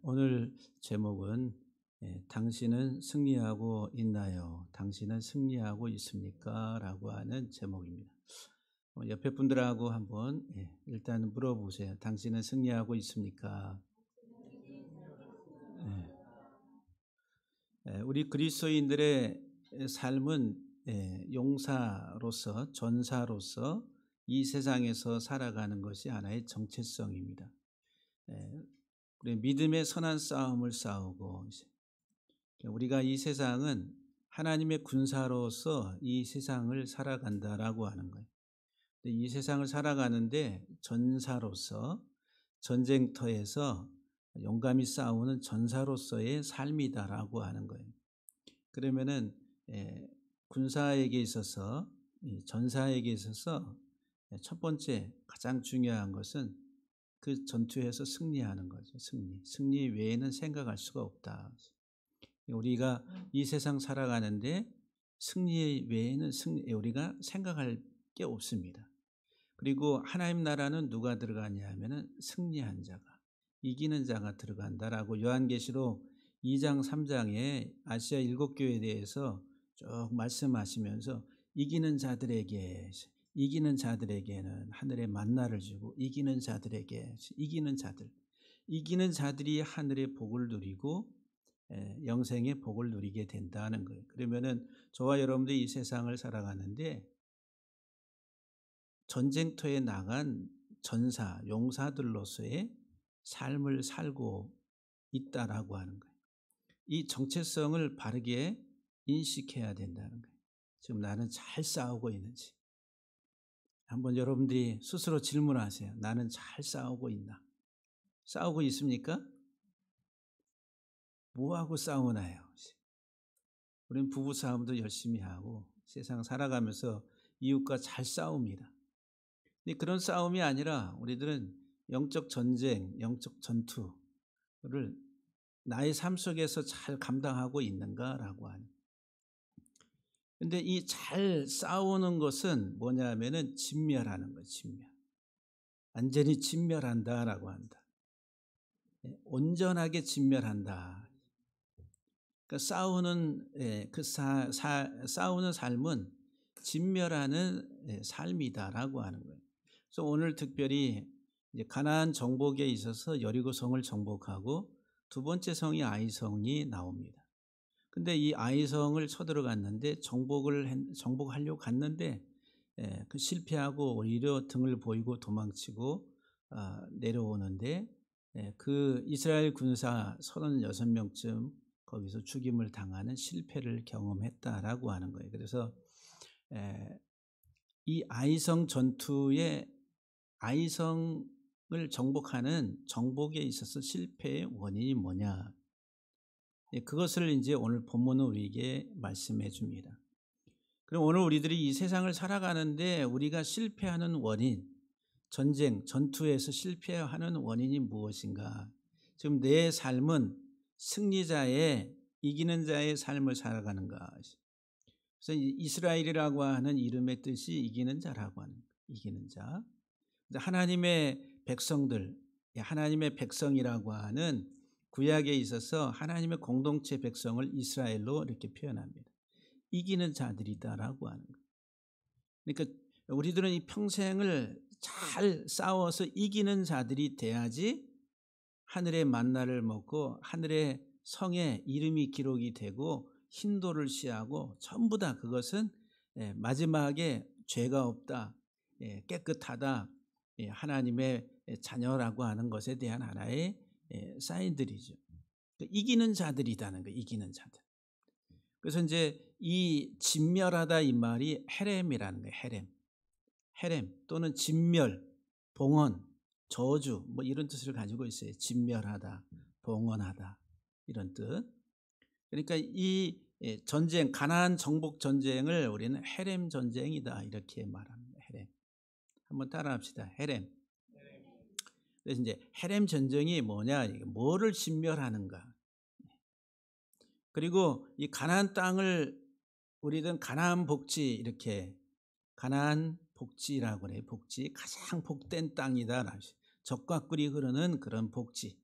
오늘 제목은 당신은 승리하고 있나요? 당신은 승리하고 있습니까? 라고 하는 제목입니다. 옆에 분들하고 한번 일단 물어보세요. 당신은 승리하고 있습니까? 예, 우리 그리스도인들의 삶은 용사로서 전사로서 이 세상에서 살아가는 것이 하나의 정체성입니다. 우리 믿음의 선한 싸움을 싸우고 우리가 이 세상은 하나님의 군사로서 이 세상을 살아간다라고 하는 거예요. 근데 이 세상을 살아가는데 전사로서 전쟁터에서 용감히 싸우는 전사로서의 삶이다라고 하는 거예요. 그러면은 군사에게 있어서 이 전사에게 있어서 첫 번째 가장 중요한 것은 그 전투에서 승리하는 거죠. 승리 외에는 생각할 수가 없다. 우리가 이 세상 살아가는데 승리 외에는 우리가 생각할 게 없습니다. 그리고 하나님 나라는 누가 들어가냐 하면은 승리한 자가, 이기는 자가 들어간다라고 요한계시록 2장 3장에 아시아 7교회에 대해서 쭉 말씀하시면서 이기는 자들에게는 하늘의 만나를 주고 이기는 자들이 하늘의 복을 누리고 영생의 복을 누리게 된다는 거예요. 그러면은 저와 여러분들이 이 세상을 살아가는데 전쟁터에 나간 전사, 용사들로서의 삶을 살고 있다라고 하는 거예요. 이 정체성을 바르게 인식해야 된다는 거예요. 지금 나는 잘 싸우고 있는지 한번 여러분들이 스스로 질문하세요. 나는 잘 싸우고 있나? 싸우고 있습니까? 뭐하고 싸우나요? 우리는 부부싸움도 열심히 하고 세상 살아가면서 이웃과 잘 싸웁니다. 근데 그런 싸움이 아니라 우리들은 영적 전쟁, 영적 전투를 나의 삶 속에서 잘 감당하고 있는가라고 하는. 근데 이 잘 싸우는 것은 뭐냐면은 진멸하는 거예요. 진멸. 완전히 진멸한다라고 한다. 온전하게 진멸한다. 그러니까 싸우는 삶은 진멸하는 삶이다라고 하는 거예요. 그래서 오늘 특별히 이제 가나안 정복에 있어서 여리고성을 정복하고 두 번째 성이 아이성이 나옵니다. 근데 이 아이성을 쳐들어갔는데 정복하려고 갔는데 그 실패하고 오히려 등을 보이고 도망치고 내려오는데 그 이스라엘 군사 36명쯤 거기서 죽임을 당하는 실패를 경험했다라고 하는 거예요. 그래서 이 아이성 전투에 아이성을 정복하는 정복에 있어서 실패의 원인이 뭐냐? 그것을 이제 오늘 본문은 우리에게 말씀해 줍니다. 그럼 오늘 우리들이 이 세상을 살아가는데 우리가 실패하는 원인, 전투에서 실패하는 원인이 무엇인가? 지금 내 삶은 승리자의, 이기는 자의 삶을 살아가는가? 그래서 이스라엘이라고 하는 이름의 뜻이 이기는 자라고 하는 거예요. 이기는 자. 하나님의 백성들, 하나님의 백성이라고 하는 구약에 있어서 하나님의 공동체 백성을 이스라엘로 이렇게 표현합니다. 이기는 자들이다라고 하는 거예요. 그러니까 우리들은 이 평생을 잘 싸워서 이기는 자들이 돼야지 하늘의 만나를 먹고 하늘의 성에 이름이 기록이 되고 흰돌을 시하고 전부 다 그것은 마지막에 죄가 없다, 깨끗하다, 하나님의 자녀라고 하는 것에 대한 하나의 사인들이죠. 이기는 자들이라는 거예요. 이기는 자들. 그래서 이제 이 진멸하다 이 말이 헤렘이라는 거예요. 헤렘 또는 진멸, 봉헌, 저주 뭐 이런 뜻을 가지고 있어요. 진멸하다, 봉헌하다 이런 뜻. 그러니까 이 전쟁, 가나안 정복 전쟁을 우리는 헤렘 전쟁이다 이렇게 말합니다. 헤렘. 한번 따라합시다. 헤렘. 그래서 이제 헤렘 전쟁이 뭐냐? 뭐를 진멸하는가? 그리고 이 가나안 땅을 우리는 가나안 복지 이렇게 가나안 복지라고 그래요. 복지 가장 복된 땅이다. 적과 꿀이 흐르는 그런 복지.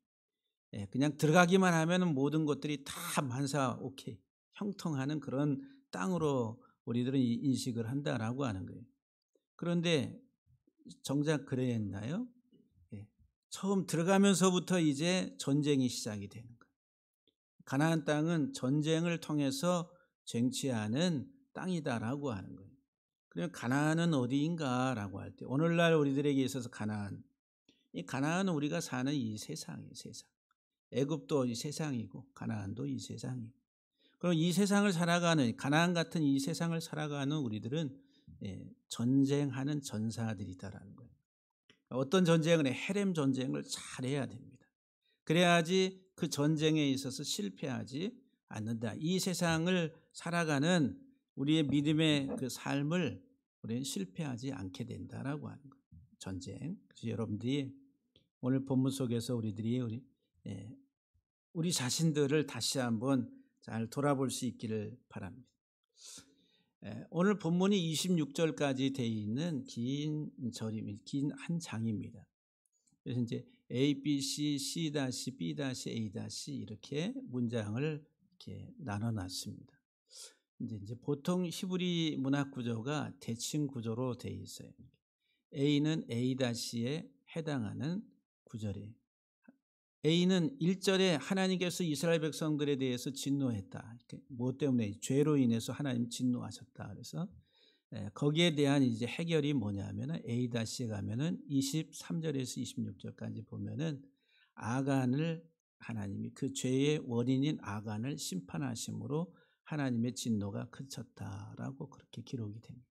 그냥 들어가기만 하면 모든 것들이 다 만사 오케이 형통하는 그런 땅으로 우리들은 인식을 한다라고 하는 거예요. 그런데 정작 그랬나요? 처음 들어가면서부터 이제 전쟁이 시작이 되는 거예요. 가나안 땅은 전쟁을 통해서 쟁취하는 땅이다라고 하는 거예요. 그러면 가나안은 어디인가라고 할 때 오늘날 우리들에게 있어서 가나안, 이 가나안은 우리가 사는 이 세상이에요. 세상. 애굽도 이 세상이고 가나안도 이 세상이고. 그럼 이 세상을 살아가는 가나안 같은 이 세상을 살아가는 우리들은 전쟁하는 전사들이다라는 거예요. 어떤 전쟁을 해? 헤렘 전쟁을 잘해야 됩니다. 그래야지 그 전쟁에 있어서 실패하지 않는다. 이 세상을 살아가는 우리의 믿음의 그 삶을 우리는 실패하지 않게 된다라고 하는 거예요. 전쟁. 그래서 여러분들이 오늘 본문 속에서 우리들이 우리 자신들을 다시 한번 잘 돌아볼 수 있기를 바랍니다. 오늘 본문이 26절까지 되어 있는 긴 절입니다. 긴 한 장입니다. 그래서 이제 A, B, C, C-, B-, A- 이렇게 문장을 이렇게 나눠놨습니다. 이제 보통 히브리 문학 구조가 대칭 구조로 되어 있어요. A는 A-에 해당하는 구절이에요. A는 1절에 하나님께서 이스라엘 백성들에 대해서 진노했다. 뭐 때문에? 죄로 인해서 하나님 진노하셨다. 그래서 거기에 대한 이제 해결이 뭐냐면은 A-에 가면은 23절에서 26절까지 보면은 아간을 하나님이 그 죄의 원인인 아간을 심판하심으로 하나님의 진노가 그쳤다라고 그렇게 기록이 됩니다.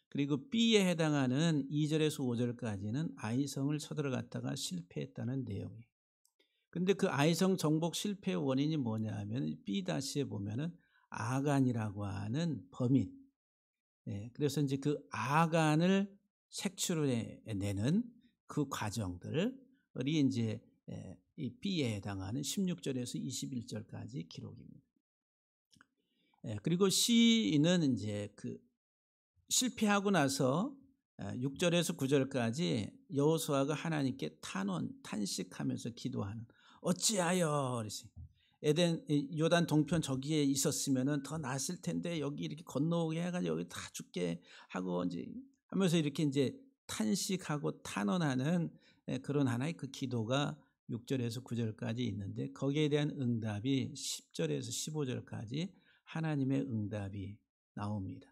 그리고 B에 해당하는 2절에서 5절까지는 아이성을 쳐들어갔다가 실패했다는 내용이에요. 근데 그 아이성 정복 실패의 원인이 뭐냐 하면 B-에 보면은 아간이라고 하는 범인. 그래서 이제 그 아간을 색출해내는 그 과정들이 이제 이 B에 해당하는 16절에서 21절까지 기록입니다. 그리고 C는 이제 그 실패하고 나서 6절에서 9절까지 여호수아가 하나님께 탄식하면서 기도하는 어찌하여 그랬어요. 에덴 요단 동편 저기에 있었으면은 더 나았을 텐데 여기 이렇게 건너오게 해가지고 여기 다 죽게 하고 이제 하면서 이렇게 이제 탄식하고 탄원하는 그런 하나의 그 기도가 6절에서 9절까지 있는데 거기에 대한 응답이 10절에서 15절까지 하나님의 응답이 나옵니다.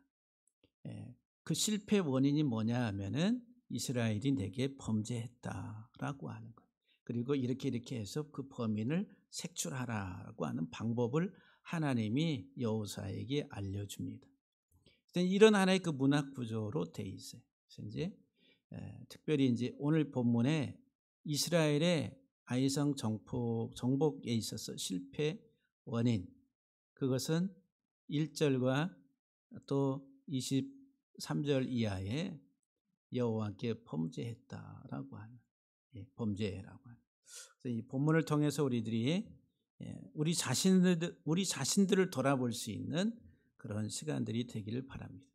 그 실패 원인이 뭐냐 하면은 이스라엘이 내게 범죄했다라고 하는 것. 그리고 이렇게 해서 그 범인을 색출하라고 하는 방법을 하나님이 여호수아에게 알려줍니다. 이런 하나의 그 문학 구조로 돼 있어요. 그래서 이제 특별히 이제 오늘 본문에 이스라엘의 아이성 정복에 있어서 실패 원인 그것은 1절과 또 23절 이하에 여호와께 범죄했다라고 하는 범죄라고 하는. 그래서 이 본문을 통해서 우리들이 우리 자신들을 돌아볼 수 있는 그런 시간들이 되기를 바랍니다.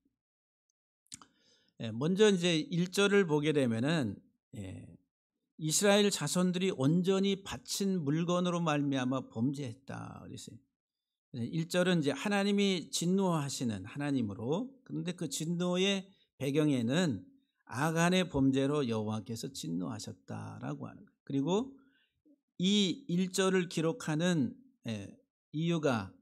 먼저 이제 1절을 보게 되면은 이스라엘 자손들이 온전히 바친 물건으로 말미암아 범죄했다 그랬어요. 1절은 이제 하나님이 진노하시는 하나님으로, 그런데 그 진노의 배경에는 아간의 범죄로 여호와께서 진노하셨다라고 하는 거예요. 그리고 이 1절을 기록하는 이유가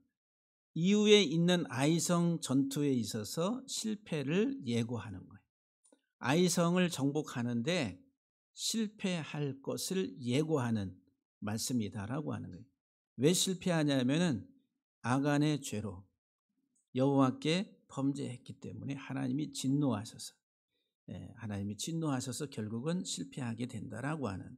이후에 있는 아이성 전투에 있어서 실패를 예고하는 거예요. 아이성을 정복하는데 실패할 것을 예고하는 말씀이다라고 하는 거예요. 왜 실패하냐면은 아간의 죄로 여호와께 범죄했기 때문에 하나님이 진노하셔서 결국은 실패하게 된다라고 하는.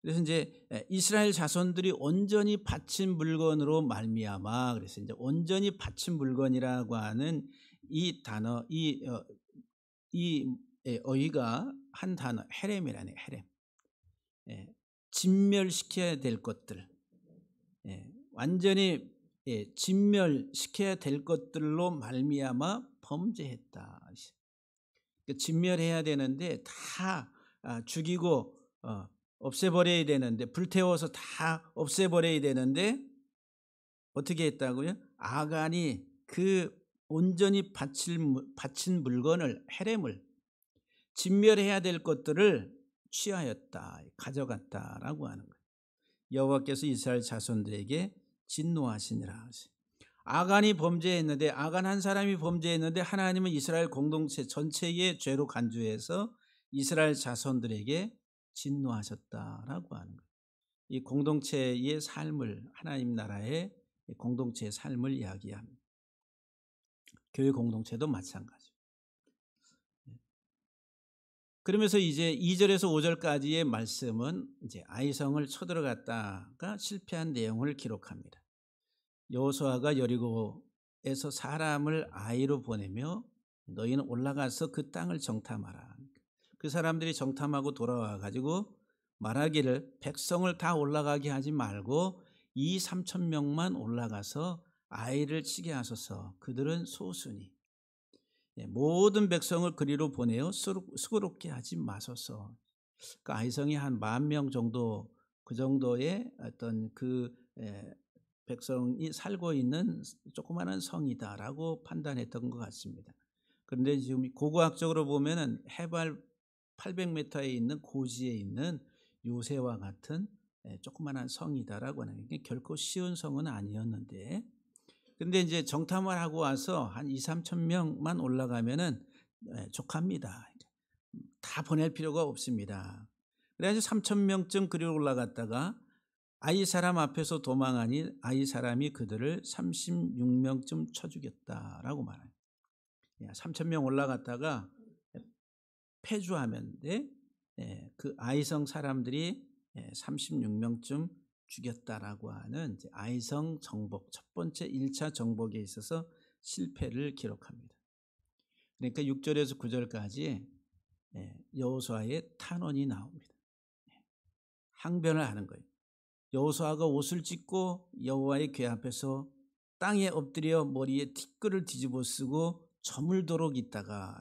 그래서 이제 이스라엘 자손들이 온전히 바친 물건으로 말미암아, 그래서 이제 온전히 바친 물건이라고 하는 이 단어, 이 어휘가 한 단어 헤렘이라네. 헤렘. 진멸시켜야 될 것들, 완전히 진멸시켜야 될 것들로 말미암아 범죄했다. 진멸해야 되는데 다 죽이고 없애버려야 되는데, 불태워서 다 없애버려야 되는데 어떻게 했다고요? 아간이 그 온전히 바친 물건을, 헤렘을, 진멸해야 될 것들을 취하였다, 가져갔다라고 하는 거예요. 여호와께서 이스라엘 자손들에게 진노하시니라. 아간이 범죄했는데, 아간 한 사람이 범죄했는데 하나님은 이스라엘 공동체 전체의 죄로 간주해서 이스라엘 자손들에게 진노하셨다라고 하는 거예요. 이 공동체의 삶을, 하나님 나라의 공동체의 삶을 이야기합니다. 교회 공동체도 마찬가지. 그러면서 이제 2절에서 5절까지의 말씀은 이제 아이성을 쳐들어갔다가 실패한 내용을 기록합니다. 여호수아가 여리고에서 사람을 아이로 보내며 너희는 올라가서 그 땅을 정탐하라. 그 사람들이 정탐하고 돌아와 가지고 말하기를 백성을 다 올라가게 하지 말고 2,3,000명만 올라가서 아이를 치게 하소서. 그들은 소수니 모든 백성을 그리로 보내어 수고롭게 하지 마소서. 그 아이성이 한 10,000명 정도, 그 정도의 어떤 그 백성이 살고 있는 조그마한 성이다라고 판단했던 것 같습니다. 그런데 지금 고고학적으로 보면은 해발 800m에 있는 고지에 있는 요새와 같은 조그마한 성이다라고 하는 게 결코 쉬운 성은 아니었는데, 근데 이제 정탐을 하고 와서 한 2,000~3,000명만 올라가면은 족합니다. 다 보낼 필요가 없습니다. 그래서 3,000명쯤 그리로 올라갔다가 아이 사람 앞에서 도망하니 아이 사람이 그들을 36명쯤 쳐 죽였다라고 말해요. 3,000명 올라갔다가 패주하면 그 아이성 사람들이 36명쯤 죽였다라고 하는 아이성 정복, 첫 번째 1차 정복에 있어서 실패를 기록합니다. 그러니까 6절에서 9절까지 여호수아의 탄원이 나옵니다. 항변을 하는 거예요. 여호수아가 옷을 찢고 여호와의 궤 앞에서 땅에 엎드려 머리에 티끌을 뒤집어 쓰고 저물도록 있다가,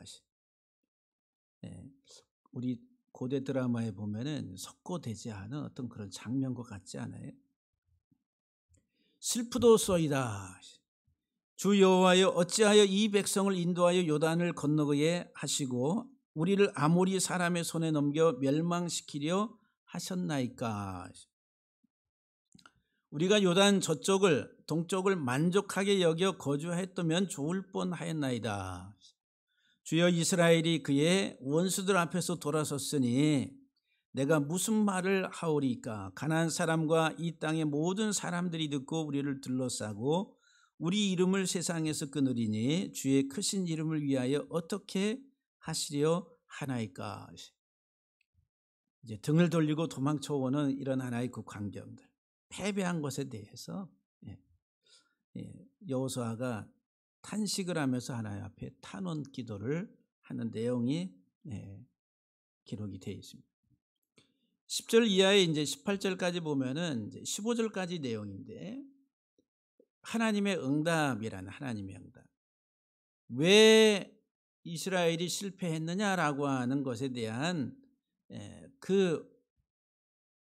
우리 고대 드라마에 보면은 석고대죄하는 어떤 그런 장면과 같지 않아요? 슬프도소이다. 주 여호와여, 어찌하여 이 백성을 인도하여 요단을 건너게 하시고 우리를 아모리 사람의 손에 넘겨 멸망시키려 하셨나이까. 우리가 요단 저쪽을, 동쪽을 만족하게 여겨 거주했다면 좋을 뻔하였나이다. 주여, 이스라엘이 그의 원수들 앞에서 돌아섰으니 내가 무슨 말을 하오리까. 가나안 사람과 이 땅의 모든 사람들이 듣고 우리를 둘러싸고 우리 이름을 세상에서 끊으리니 주의 크신 이름을 위하여 어떻게 하시려 하나이까. 이제 등을 돌리고 도망쳐오는 이런 하나의 그 광경들, 패배한 것에 대해서 여호수아가 탄식을 하면서 하나님 앞에 탄원 기도를 하는 내용이 기록이 되어 있습니다. 10절 이하에 이제 18절까지 보면은 이제 15절까지 내용인데, 하나님의 응답이라는, 하나님의 응답. 왜 이스라엘이 실패했느냐라고 하는 것에 대한 그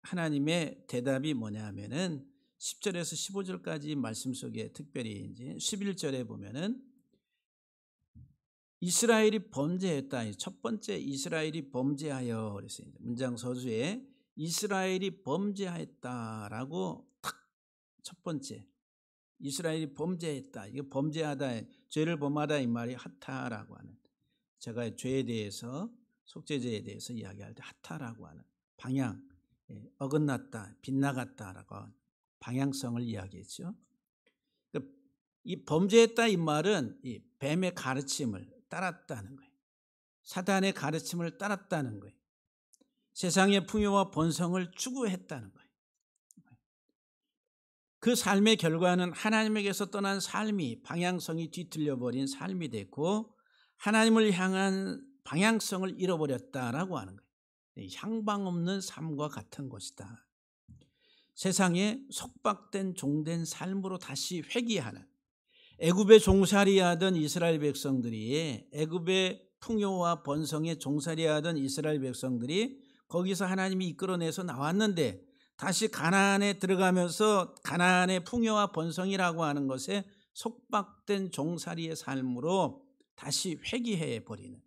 하나님의 대답이 뭐냐 하면은 10절에서 15절까지 말씀 속에 특별히 이제 11절에 보면은 이스라엘이 범죄했다. 첫 번째 이스라엘이 범죄하여 그랬어요. 문장 서두에 이스라엘이 범죄했다라고 탁 첫 번째 이스라엘이 범죄했다. 이거 범죄하다, 죄를 범하다 이 말이 하타라고 하는, 제가 죄에 대해서, 속죄죄에 대해서 이야기할 때 하타라고 하는 방향, 어긋났다, 빗나갔다라고 하는 방향성을 이야기했죠. 이 범죄했다 이 말은 이 뱀의 가르침을 따랐다는 거예요. 사단의 가르침을 따랐다는 거예요. 세상의 풍요와 번성을 추구했다는 거예요. 그 삶의 결과는 하나님에게서 떠난 삶이, 방향성이 뒤틀려버린 삶이 됐고 하나님을 향한 방향성을 잃어버렸다라고 하는 거예요. 향방 없는 삶과 같은 것이다. 세상에 속박된 종된 삶으로 다시 회귀하는, 애굽에 종살이하던 이스라엘 백성들이, 애굽의 풍요와 번성에 종살이하던 이스라엘 백성들이 거기서 하나님이 이끌어내서 나왔는데 다시 가나안에 들어가면서 가나안의 풍요와 번성이라고 하는 것에 속박된 종살이의 삶으로 다시 회귀해 버리는,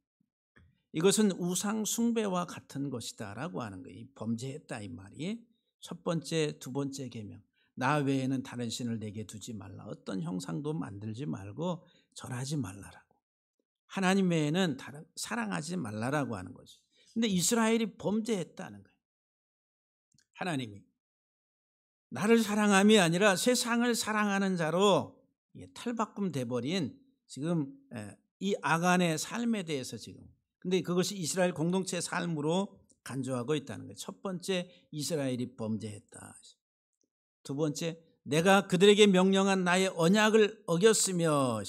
이것은 우상 숭배와 같은 것이다라고 하는 거예요. 범죄했다 이 말이. 첫 번째, 두 번째 계명, 나 외에는 다른 신을 내게 두지 말라. 어떤 형상도 만들지 말고 절하지 말라라고. 하나님 외에는 다른 사랑하지 말라라고 하는 거지. 근데 이스라엘이 범죄했다는 거예요. 하나님이 나를 사랑함이 아니라 세상을 사랑하는 자로 탈바꿈 돼버린 지금 이 아간의 삶에 대해서 지금, 근데 그것이 이스라엘 공동체의 삶으로 간주하고 있다는 거예요. 첫 번째, 이스라엘이 범죄했다. 두 번째, 내가 그들에게 명령한 나의 언약을 어겼으며,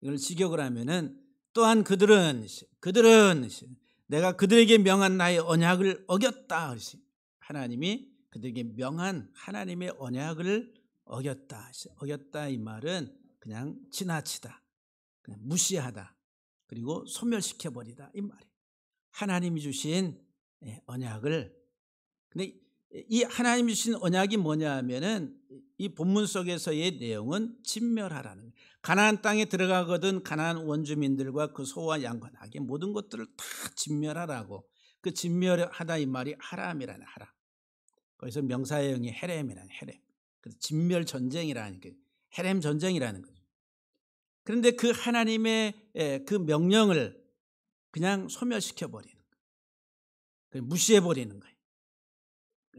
이걸 직역을 하면은 또한 그들은 내가 그들에게 명한 나의 언약을 어겼다. 하나님이 그들에게 명한 하나님의 언약을 어겼다. 어겼다 이 말은 그냥 지나치다, 그냥 무시하다, 그리고 소멸시켜버리다 이 말이에요. 하나님이 주신 언약을. 근데 이 하나님이 주신 언약이 뭐냐 하면은 이 본문 속에서의 내용은 진멸하라는 거예요. 가나안 땅에 들어가거든 가나안 원주민들과 그 소와 양과 나귀 모든 것들을 다 진멸하라고. 그 진멸하다 이 말이 하람이라는 하람. 거기서 명사의 형이 헤렘이라는 헤렘. 그래서 진멸 전쟁이라는 게 헤렘 전쟁이라는 거죠. 그런데 그 하나님의 그 명령을 그냥 소멸시켜 버리는 거예요. 무시해 버리는 거예요.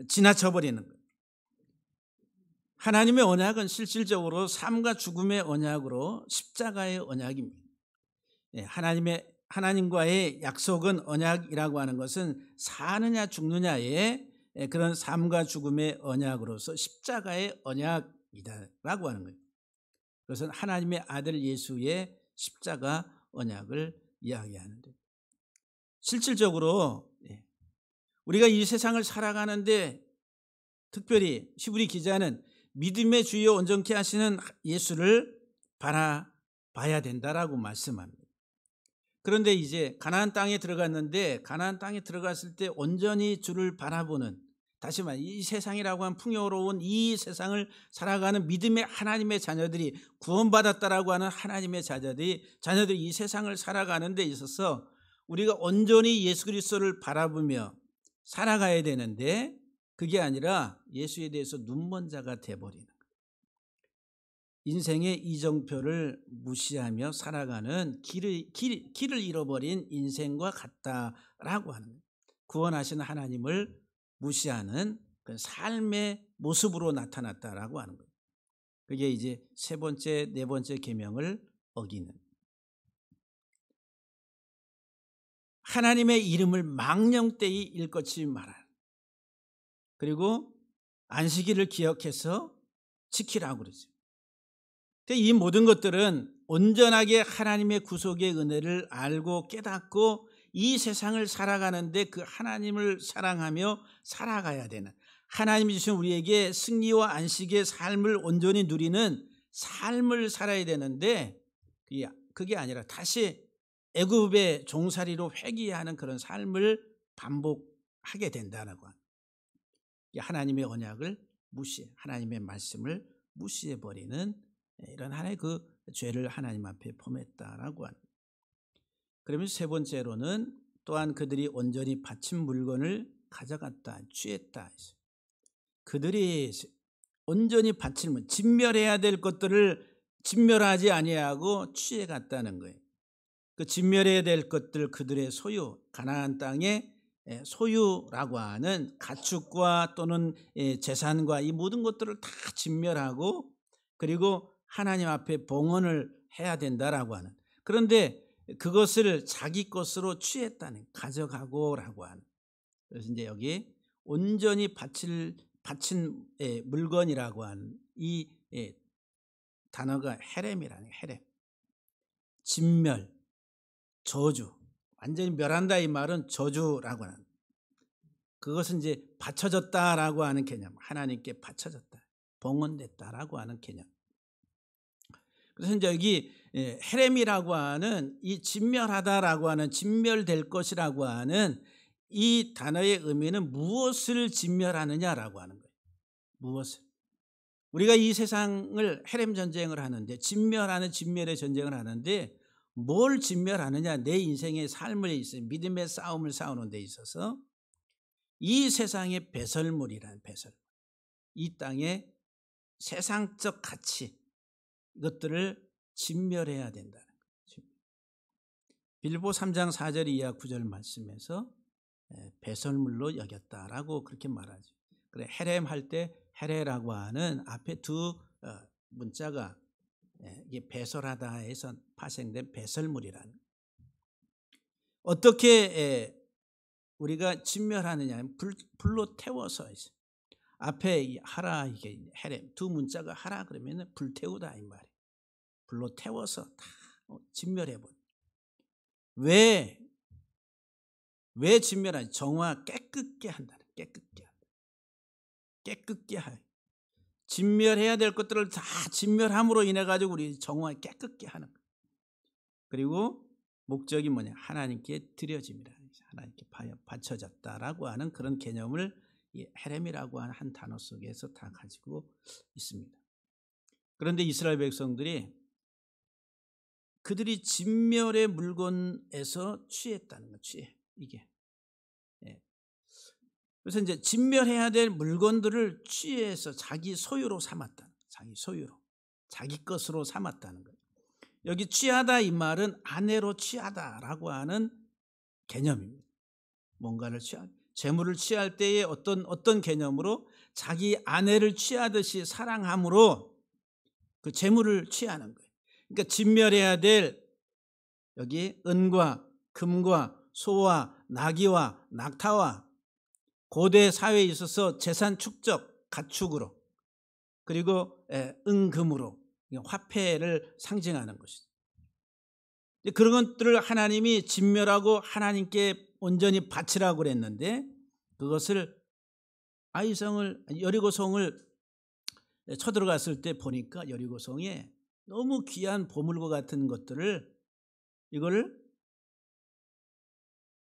지나쳐 버리는 거예요. 하나님의 언약은 실질적으로 삶과 죽음의 언약으로 십자가의 언약입니다. 하나님과의 약속은, 언약이라고 하는 것은 사느냐 죽느냐의 그런 삶과 죽음의 언약으로서 십자가의 언약이다라고 하는 거예요. 그것은 하나님의 아들 예수의 십자가 언약을 이야기하는데, 실질적으로 우리가 이 세상을 살아가는데 특별히 히브리 기자는 믿음의 주여 온전케 하시는 예수를 바라봐야 된다라고 말씀합니다. 그런데 이제 가나안 땅에 들어갔는데, 가나안 땅에 들어갔을 때 온전히 주를 바라보는, 다시 말해 이 세상이라고 하는 풍요로운 이 세상을 살아가는 믿음의 하나님의 자녀들이, 구원받았다라고 하는 하나님의 자녀들이 이 세상을 살아가는 데 있어서 우리가 온전히 예수 그리스도를 바라보며 살아가야 되는데, 그게 아니라 예수에 대해서 눈먼 자가 돼버리는 거예요. 인생의 이정표를 무시하며 살아가는 길을 잃어버린 인생과 같다라고 하는 거예요. 구원하시는 하나님을 무시하는 그 삶의 모습으로 나타났다라고 하는 거예요. 그게 이제 세 번째, 네 번째 계명을 어기는, 하나님의 이름을 망령되이 일컫지 마라. 그리고 안식일을 기억해서 지키라고 그러죠. 이 모든 것들은 온전하게 하나님의 구속의 은혜를 알고 깨닫고 이 세상을 살아가는데 그 하나님을 사랑하며 살아가야 되는, 하나님이 주신 우리에게 승리와 안식의 삶을 온전히 누리는 삶을 살아야 되는데, 그게 아니라 다시 애굽의 종살이로 회귀하는 그런 삶을 반복하게 된다는 것. 하나님의 언약을 하나님의 말씀을 무시해버리는 이런 하나의 그 죄를 하나님 앞에 범했다라고 하는. 그러면 세 번째로는 또한 그들이 온전히 바친 물건을 가져갔다, 취했다. 그들이 온전히 바칠 물, 진멸해야 될 것들을 진멸하지 아니하고 취해갔다는 거예요. 그 진멸해야 될 것들, 그들의 소유, 가나안 땅의 소유라고 하는 가축과 또는 재산과 이 모든 것들을 다 진멸하고, 그리고 하나님 앞에 봉헌을 해야 된다라고 하는. 그런데 그것을 자기 것으로 취했다는, 가져가고라고 하는. 그래서 이제 여기 온전히 바친 물건이라고 하는 이 단어가 헤렘이라는, 헤렘. 진멸, 저주, 완전히 멸한다 이 말은 저주라고 하는. 그것은 이제 바쳐졌다라고 하는 개념, 하나님께 바쳐졌다, 봉헌됐다라고 하는 개념. 그래서 이제 여기 헤렘이라고 하는 이 진멸하다라고 하는, 진멸될 것이라고 하는 이 단어의 의미는 무엇을 진멸하느냐라고 하는 거예요. 무엇을. 우리가 이 세상을 헤렘 전쟁을 하는데, 진멸하는 진멸의 전쟁을 하는데 뭘 진멸하느냐, 내 인생의 삶에 있어서 믿음의 싸움을 싸우는 데 있어서 이 세상의 배설물이라는 배설물, 이 땅의 세상적 가치, 이것들을 진멸해야 된다는 거죠. 빌립보 3장 4절 이하 9절 말씀에서 배설물로 여겼다라고 그렇게 말하죠. 그래, 헤렘 할 때 헤레라고 하는 앞에 두 문자가 이게 배설하다 해서 파생된 배설물이라는. 어떻게 우리가 진멸하느냐 하면 불로 태워서 있어요. 앞에 하라, 이게 헤렘 두 문자가 하라 그러면 불태우다 이 말이에요. 불로 태워서 다 진멸해버려. 왜 진멸하지? 정화 깨끗게 한다. 깨끗게 한다. 깨끗게 하여. 진멸해야 될 것들을 다 진멸함으로 인해 가지고 우리 정화 깨끗게 하는 거예요. 그리고 목적이 뭐냐? 하나님께 드려짐이라. 하나님께 바쳐졌다라고 하는 그런 개념을 이 헤렘이라고 하는 한 단어 속에서 다 가지고 있습니다. 그런데 이스라엘 백성들이 그들이 진멸의 물건에서 취했다는 거예요. 취해. 이게. 그래서 이제 진멸해야 될 물건들을 취해서 자기 소유로 삼았다. 자기 소유로. 자기 것으로 삼았다는 거예요. 여기 취하다 이 말은 아내로 취하다라고 하는 개념입니다. 뭔가를 재물을 취할 때에 어떤 개념으로 자기 아내를 취하듯이 사랑함으로 그 재물을 취하는 거예요. 그러니까 진멸해야 될 여기 은과 금과 소와 나귀와 낙타와 고대 사회에 있어서 재산 축적 가축으로, 그리고 은금으로 화폐를 상징하는 것이죠. 그런 것들을 하나님이 진멸하고 하나님께 온전히 바치라고 그랬는데, 그것을 여리고성을 쳐들어갔을 때 보니까 여리고성에 너무 귀한 보물과 같은 것들을 이거를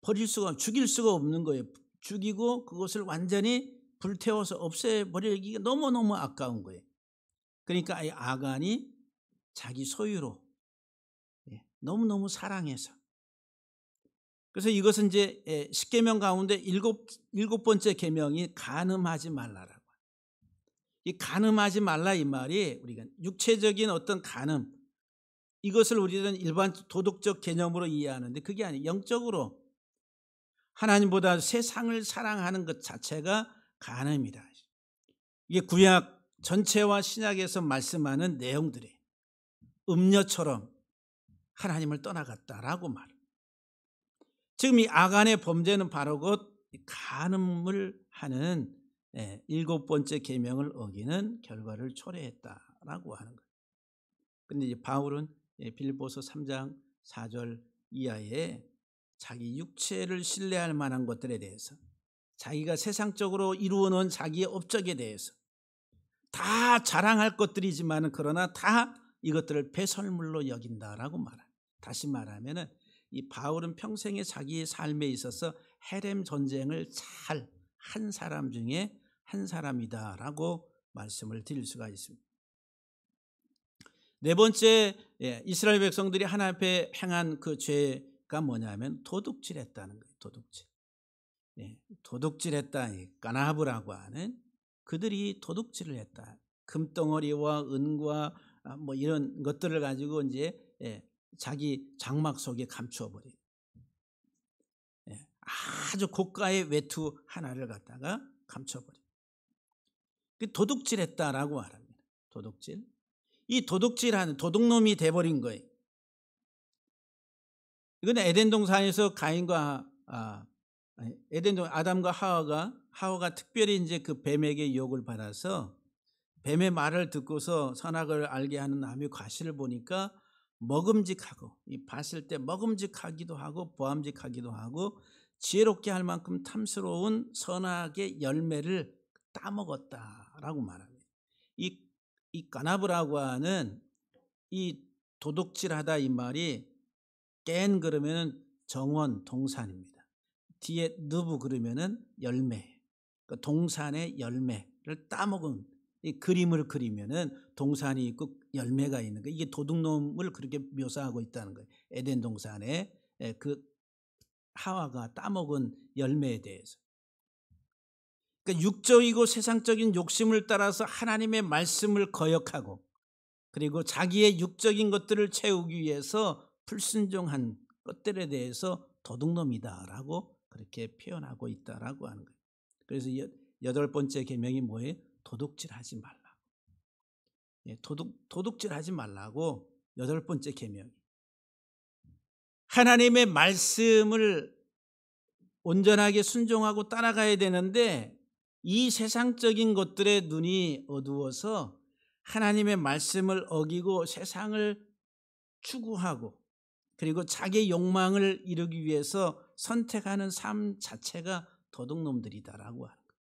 버릴 수가, 죽일 수가 없는 거예요. 죽이고 그것을 완전히 불태워서 없애버리기가 너무너무 아까운 거예요. 그러니까 이 아간이 자기 소유로 너무너무 사랑해서. 그래서 이것은 이제 10계명 가운데 일곱 번째 계명이 간음하지 말라라고. 이 간음하지 말라 이 말이 우리가 육체적인 어떤 간음, 이것을 우리는 일반 도덕적 개념으로 이해하는데 그게 아니에요. 영적으로 하나님보다 세상을 사랑하는 것 자체가 간음이다. 이게 구약 전체와 신약에서 말씀하는 내용들이 음녀처럼 하나님을 떠나갔다라고 말합니다. 지금 이 아간의 범죄는 바로 곧 간음을 하는 일곱 번째 계명을 어기는 결과를 초래했다라고 하는 거예요. 그런데 이제 바울은 빌립보서 3장 4절 이하에 자기 육체를 신뢰할 만한 것들에 대해서, 자기가 세상적으로 이루어놓은 자기의 업적에 대해서 다 자랑할 것들이지만 그러나 다 이것들을 배설물로 여긴다라고 말합니다. 다시 말하면 이 바울은 평생에 자기의 삶에 있어서 헤렘 전쟁을 잘 한 사람 중에 한 사람이다라고 말씀을 드릴 수가 있습니다. 네 번째, 이스라엘 백성들이 하나님 앞에 행한 그 죄가 뭐냐면 도둑질했다는 거예요. 도둑질. 도둑질했다. 까나브라고 하는, 그들이 도둑질을 했다. 금덩어리와 은과 뭐 이런 것들을 가지고 이제 자기 장막 속에 감추어 버린, 아주 고가의 외투 하나를 갖다가 감춰 버린. 도둑질했다라고 말합니다. 도둑질. 이 도둑질하는 도둑놈이 돼버린 거예요. 이건 에덴 동산에서 아담과 하와가 특별히 이제 그 뱀에게 유혹을 받아서 뱀의 말을 듣고서 선악을 알게 하는 나무의 과실을 보니까 먹음직하고, 이 봤을 때 먹음직하기도 하고 보암직하기도 하고 지혜롭게 할 만큼 탐스러운 선악의 열매를 따먹었다라고 말합니다. 이 까나브라고 하는 이 도둑질하다 이 말이 깬 그러면 정원 동산입니다. 뒤에 누부 그러면은 열매, 그 동산의 열매를 따먹은 이 그림을 그리면은 동산이 있고 열매가 있는 거, 이게 도둑놈을 그렇게 묘사하고 있다는 거예요. 에덴 동산에 그 하와가 따먹은 열매에 대해서. 그러니까 육적이고 세상적인 욕심을 따라서 하나님의 말씀을 거역하고, 그리고 자기의 육적인 것들을 채우기 위해서 불순종한 것들에 대해서 도둑놈이다라고 그렇게 표현하고 있다라고 하는 거예요. 그래서 여덟 번째 계명이 뭐예요? 도둑질하지 말라. 도둑질하지 말라고 여덟 번째 계명이. 하나님의 말씀을 온전하게 순종하고 따라가야 되는데 이 세상적인 것들에 눈이 어두워서 하나님의 말씀을 어기고 세상을 추구하고, 그리고 자기의 욕망을 이루기 위해서 선택하는 삶 자체가 도둑놈들이다라고 하는 거예요.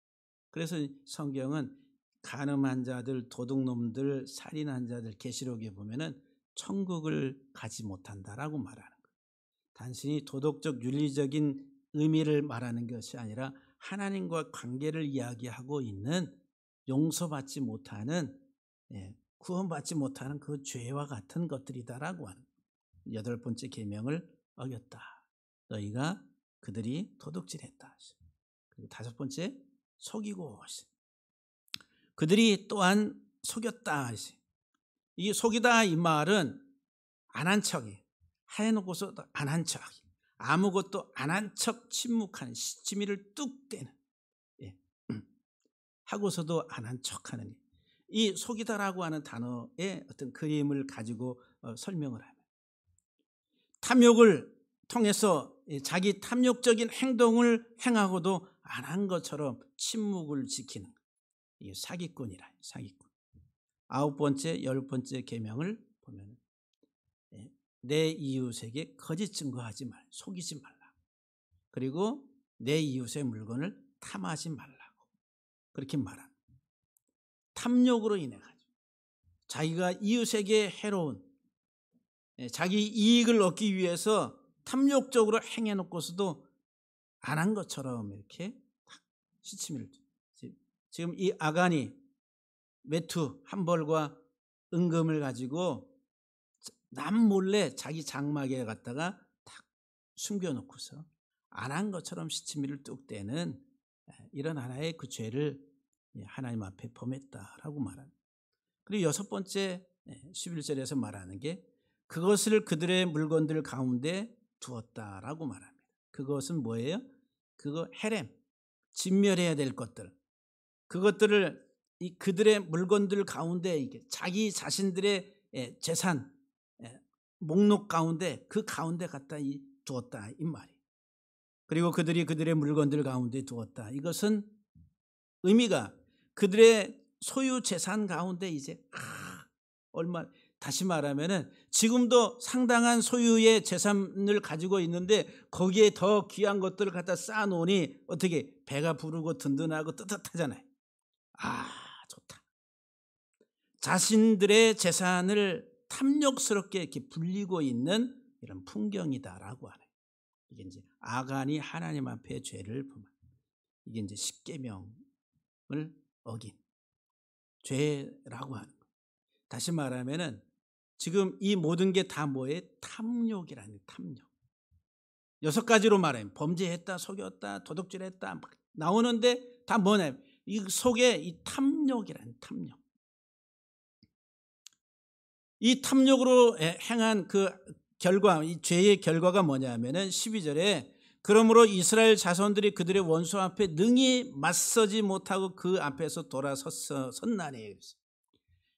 그래서 성경은 간음한 자들, 도둑놈들, 살인한 자들 계시록에 보면은 천국을 가지 못한다라고 말하는 거예요. 단순히 도덕적 윤리적인 의미를 말하는 것이 아니라 하나님과 관계를 이야기하고 있는, 용서받지 못하는, 구원받지 못하는 그 죄와 같은 것들이다라고 하는 거예요. 여덟 번째 계명을 어겼다. 너희가 그들이 도둑질했다. 그리고 다섯 번째, 속이고 그들이 또한 속였다. 이 속이다 이 말은 안 한 척이에요. 해놓고서 안 한 척, 아무것도 안 한 척 침묵하는, 시치미를 뚝 떼는, 하고서도 안 한 척하는, 이 속이다라고 하는 단어의 어떤 그림을 가지고 설명을 하면, 탐욕을 통해서 자기 탐욕적인 행동을 행하고도 안 한 것처럼 침묵을 지키는, 이게 사기꾼이라. 사기꾼. 아홉 번째, 열 번째 계명을 보면 내 이웃에게 거짓 증거하지 말, 속이지 말라. 그리고 내 이웃의 물건을 탐하지 말라고 그렇게 말합니다. 탐욕으로 인해 가지고 자기가 이웃에게 해로운, 자기 이익을 얻기 위해서 탐욕적으로 행해놓고서도 안 한 것처럼 이렇게 시치미를. 지금 이 아간이 외투 한 벌과 은금을 가지고 남 몰래 자기 장막에 갖다가 탁 숨겨놓고서 안 한 것처럼 시치미를 뚝 떼는 이런 하나의 그 죄를 하나님 앞에 범했다라고 말합니다. 그리고 여섯 번째 11절에서 말하는 게 그것을 그들의 물건들 가운데 두었다라고 말합니다. 그것은 뭐예요? 그거 헤렘, 진멸해야 될 것들, 그것들을 이 그들의 물건들 가운데, 이게 자기 자신들의 재산 목록 가운데, 그 가운데 갖다 두었다 이 말이에요. 그리고 그들이 그들의 물건들 가운데 두었다. 이것은 의미가 그들의 소유 재산 가운데 이제 얼마, 다시 말하면은 지금도 상당한 소유의 재산을 가지고 있는데 거기에 더 귀한 것들을 갖다 쌓아놓으니 어떻게 배가 부르고 든든하고 뜨뜻하잖아요. 좋다. 자신들의 재산을 탐욕스럽게 이렇게 불리고 있는 이런 풍경이다라고 하네. 이게 이제 아간이 하나님 앞에 죄를 범한, 이게 이제 십계명을 어긴 죄라고 하는 거예요. 다시 말하면은 지금 이 모든 게 다 뭐예요? 탐욕이라는, 탐욕. 여섯 가지로 말하면 범죄했다, 속였다, 도둑질했다 막 나오는데 다 뭐냐? 이 속에 이 탐욕이라는, 탐욕. 이 탐욕으로 행한 그 결과, 이 죄의 결과가 뭐냐면은 12절에 그러므로 이스라엘 자손들이 그들의 원수 앞에 능히 맞서지 못하고 그 앞에서 돌아섰나니.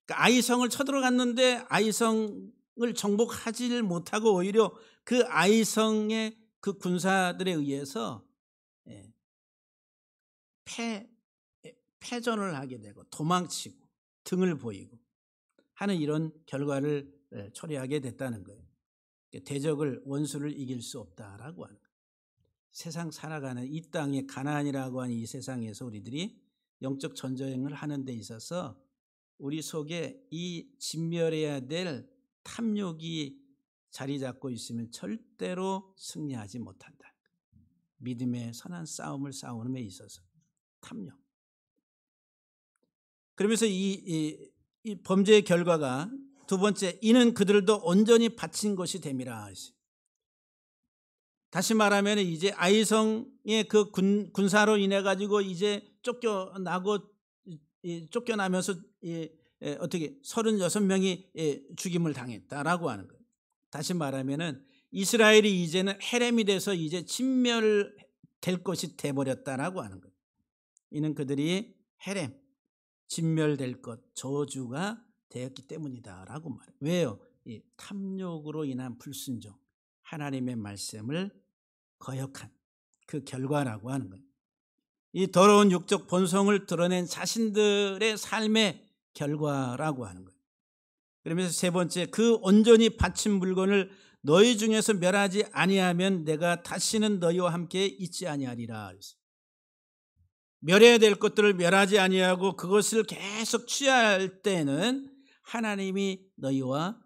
그러니까 아이성을 쳐들어갔는데 아이성을 정복하지 못하고 오히려 그 아이성의 그 군사들에 의해서 패전을 하게 되고 도망치고 등을 보이고 하는 이런 결과를 초래하게 됐다는 거예요. 대적을, 원수를 이길 수 없다라고 하는 거예요. 세상 살아가는 이 땅의 가나안이라고 하는 이 세상에서 우리들이 영적 전쟁을 하는 데 있어서 우리 속에 이 진멸해야 될 탐욕이 자리 잡고 있으면 절대로 승리하지 못한다. 믿음의 선한 싸움을 싸우는 데 있어서 탐욕. 그러면서 이 범죄의 결과가 두 번째, 이는 그들도 온전히 바친 것이 됨이라. 다시 말하면 이제 아이성의 그 군사로 인해 가지고 이제 쫓겨나면서 어떻게 36명이 죽임을 당했다라고 하는 거예요. 다시 말하면은 이스라엘이 이제는 헤렘이 돼서 이제 진멸될 것이 돼버렸다라고 하는 거예요. 이는 그들이 헤렘, 진멸될 것, 저주가 되었기 때문이다라고 말해요. 왜요? 이 탐욕으로 인한 불순종, 하나님의 말씀을 거역한 그 결과라고 하는 거예요. 이 더러운 육적 본성을 드러낸 자신들의 삶의 결과라고 하는 거예요. 그러면서 세 번째, 그 온전히 바친 물건을 너희 중에서 멸하지 아니하면 내가 다시는 너희와 함께 있지 아니하리라. 멸해야 될 것들을 멸하지 아니하고 그것을 계속 취할 때는 하나님이 너희와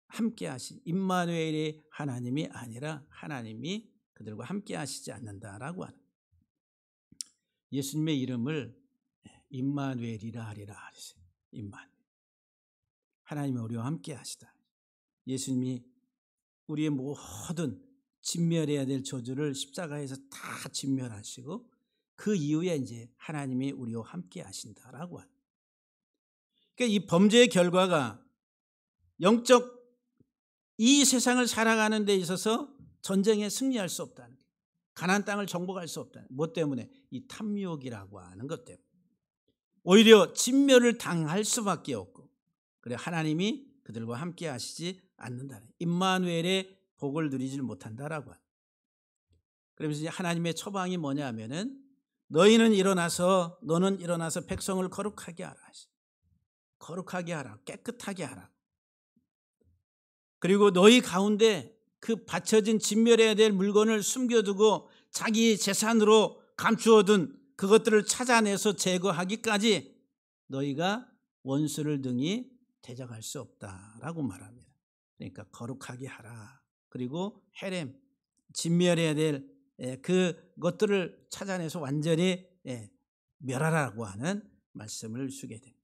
함께 하시, 임마누엘의 하나님이 아니라 하나님이 그들과 함께 하시지 않는다라고 하는 거예요. 예수님의 이름을 임마누엘이라 하리라. 임마누엘. 하나님이 우리와 함께 하시다. 예수님이 우리의 모든 진멸해야 될 저주를 십자가에서 다 진멸하시고 그 이후에 이제 하나님이 우리와 함께 하신다라고 하는. 그러니까 이 범죄의 결과가 영적 이 세상을 살아가는 데 있어서 전쟁에 승리할 수 없다는 거예요. 가나안 땅을 정복할 수 없다는. 뭐 때문에? 이 탐욕이라고 하는 것 때문에. 오히려 진멸을 당할 수밖에 없고, 그래 하나님이 그들과 함께 하시지 않는다는, 임마누엘의 복을 누리지 못한다라고 하는. 그러면서 이제 하나님의 처방이 뭐냐 하면은 너는 일어나서 백성을 거룩하게 하라. 거룩하게 하라. 깨끗하게 하라. 그리고 너희 가운데 그 바쳐진 진멸해야 될 물건을 숨겨두고 자기 재산으로 감추어둔 그것들을 찾아내서 제거하기까지 너희가 원수를 등이 대적할 수 없다라고 말합니다. 그러니까 거룩하게 하라. 그리고 헤렘, 진멸해야 될 그것들을 찾아내서 완전히 멸하라고 하는 말씀을 주게 됩니다.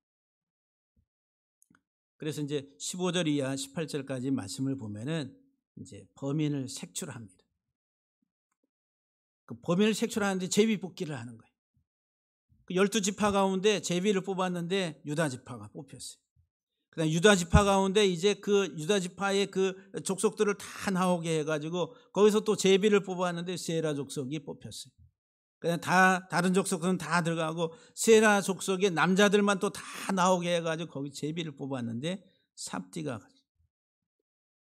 그래서 이제 15절 이하 18절까지 말씀을 보면은 이제 범인을 색출합니다. 그 범인을 색출하는데 제비뽑기를 하는 거예요. 그 12지파 가운데 제비를 뽑았는데 유다 지파가 뽑혔어요. 그다음 유다 지파 가운데 이제 그 유다 지파의 그 족속들을 다 나오게 해가지고 거기서 또 제비를 뽑았는데 세라 족속이 뽑혔어요. 그냥 다른 족속은 다 들어가고 세라 족속의 남자들만 또 다 나오게 해가지고 거기 제비를 뽑았는데 삽디가,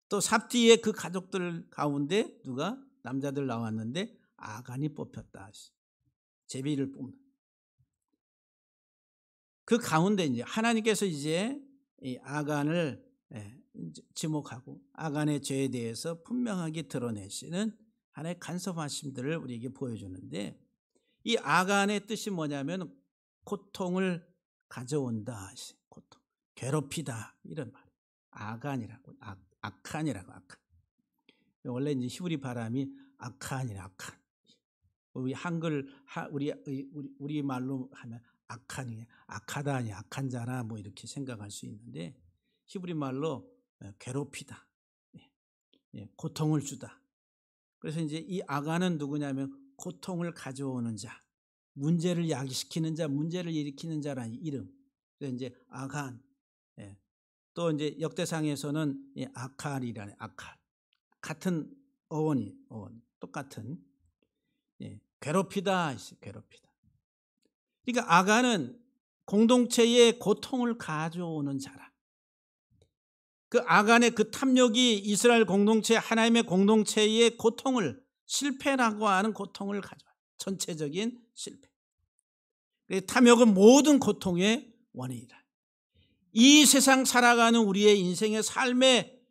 또 삽디의 그 가족들 가운데 누가 남자들 나왔는데 아간이 뽑혔다. 제비를 뽑는. 그 가운데 이제 하나님께서 이제 이 아간을 지목하고 아간의 죄에 대해서 분명하게 드러내시는 하나의 간섭하심들을 우리에게 보여주는데, 이 아간의 뜻이 뭐냐면 고통을 가져온다. 고통, 괴롭히다, 이런 말. 아간이라고, 아칸이라고. 아칸. 원래 이제 히브리 발음이 아칸이라. 아칸. 우리 한글 우리 말로 하면 아칸이 아카다니, 악한 자나 뭐 이렇게 생각할 수 있는데, 히브리 말로 괴롭히다, 고통을 주다. 그래서 이제 이 아간은 누구냐면 고통을 가져오는 자, 문제를 야기시키는 자, 문제를 일으키는 자라는 이름. 그래서 이제 아간. 또 이제 역대상에서는 아칼이라는, 아칼. 같은 어원, 똑같은. 괴롭히다, 괴롭히다. 그러니까 아간은 공동체의 고통을 가져오는 자라. 그 아간의 그 탐욕이 이스라엘 공동체, 하나님의 공동체의 고통을, 실패라고 하는 고통을 가져와요. 전체적인 실패. 탐욕은 모든 고통의 원인이다. 이 세상 살아가는 우리의 인생의 삶에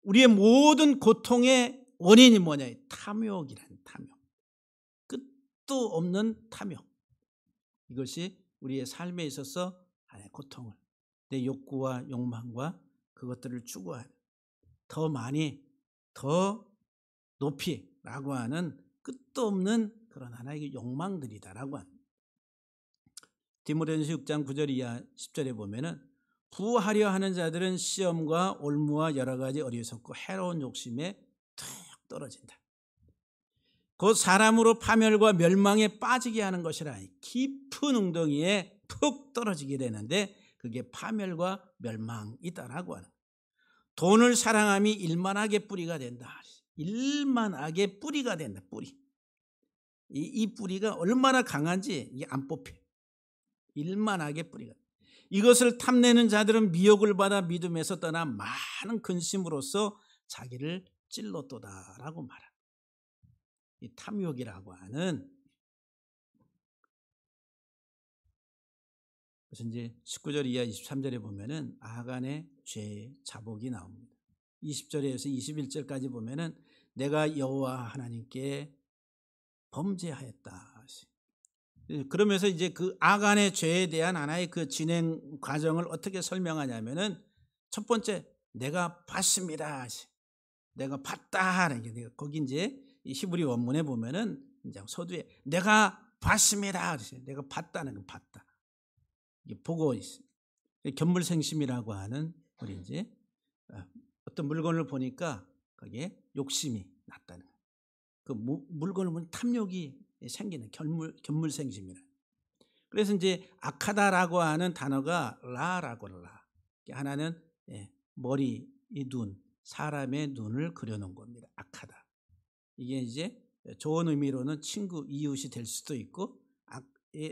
우리의 모든 고통의 원인이 뭐냐? 탐욕이라는, 탐욕. 끝도 없는 탐욕. 이것이 우리의 삶에 있어서 하나의 고통을, 내 욕구와 욕망과 그것들을 추구하는, 더 많이, 더 높이라고 하는 끝도 없는 그런 하나의 욕망들이다라고 합니다. 디모데전서 6장 9절 이하 10절에 보면은 부하려 하는 자들은 시험과 올무와 여러 가지 어리석고 해로운 욕심에 툭 떨어진다. 곧 사람으로 파멸과 멸망에 빠지게 하는 것이라. 깊은 웅덩이에 푹 떨어지게 되는데 그게 파멸과 멸망이다라고 하는 거예요. 돈을 사랑함이 일만하게 뿌리가 된다. 일만하게 뿌리가 된다. 뿌리. 이 뿌리가 얼마나 강한지 이게 안 뽑혀요. 일만하게 뿌리가. 이것을 탐내는 자들은 미혹을 받아 믿음에서 떠나 많은 근심으로써 자기를 찔렀도다라고 말합니다. 이 탐욕이라고 하는, 그래서 이제 19절 이하 23절에 보면은 아간의 죄 자복이 나옵니다. 20절에서 21절까지 보면은 내가 여호와 하나님께 범죄하였다. 그러면서 이제 그 아간의 죄에 대한 하나의 그 진행 과정을 어떻게 설명하냐면은 첫 번째, 내가 봤습니다. 내가 봤다. 거기 이제 히브리 원문에 보면은 이제 서두에 내가 봤습니다. 내가 봤다는 건 봤다. 보고 있습니다. 견물생심이라고 하는 우리 이제 어떤 물건을 보니까 거기에 욕심이 났다는 거예요. 그 물건을 보면 탐욕이 생기는 견물생심이라. 그래서 이제 악하다라고 하는 단어가 라라고 라. 하나는 머리, 이 눈, 사람의 눈을 그려놓은 겁니다. 악하다. 이게 이제 좋은 의미로는 친구, 이웃이 될 수도 있고,